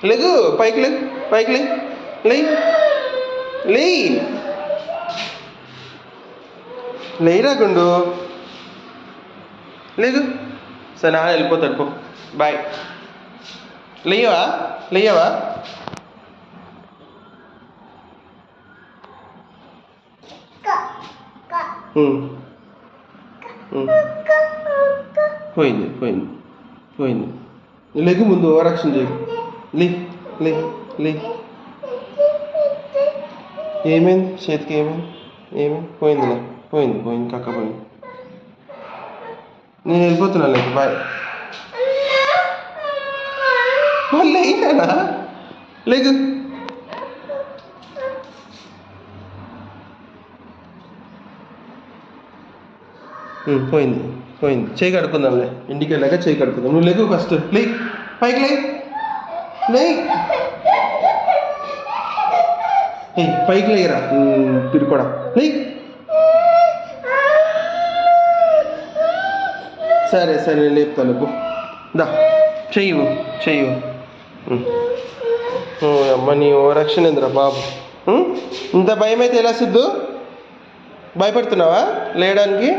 లేగు, పైకి లేగు, పైకి లే, లే లే లేరా గుండు, లేదు. సరే నాన్న వెళ్ళిపోతాడు పో, బాయ్. లేవా, లేవా? పోయింది పోయింది పోయింది. లేకు, ముందు ఓవరాక్షన్ చేయకు. లే లే లే. ఏమైంది చేతికి, ఏమైంది, ఏమైంది? పోయిందిలే, పోయింది పోయింది, కక్క పోయింది. నేను వెళ్ళిపోతున్నా, లేదు బాయ్. మళ్ళీ అయినా లేదు. పోయింది పోయింది. చేయి కడుక్కుందాంలే, ఇంటికి వెళ్ళాక చేయి కడుక్కుందాం. నువ్వు లేకు ఫస్ట్, లే పైకి లే, లే పైకి లేరా తిరుకోడా, లే. సరే సరే నేను లేపుతాను, దా చెయ్యవు చెయ్యవు. అమ్మ నీ ఓవరాక్షన్ ఏందిరా బాబు. ఇంత భయం అయితే ఎలా సిద్ధు? భయపడుతున్నావా లేయడానికి?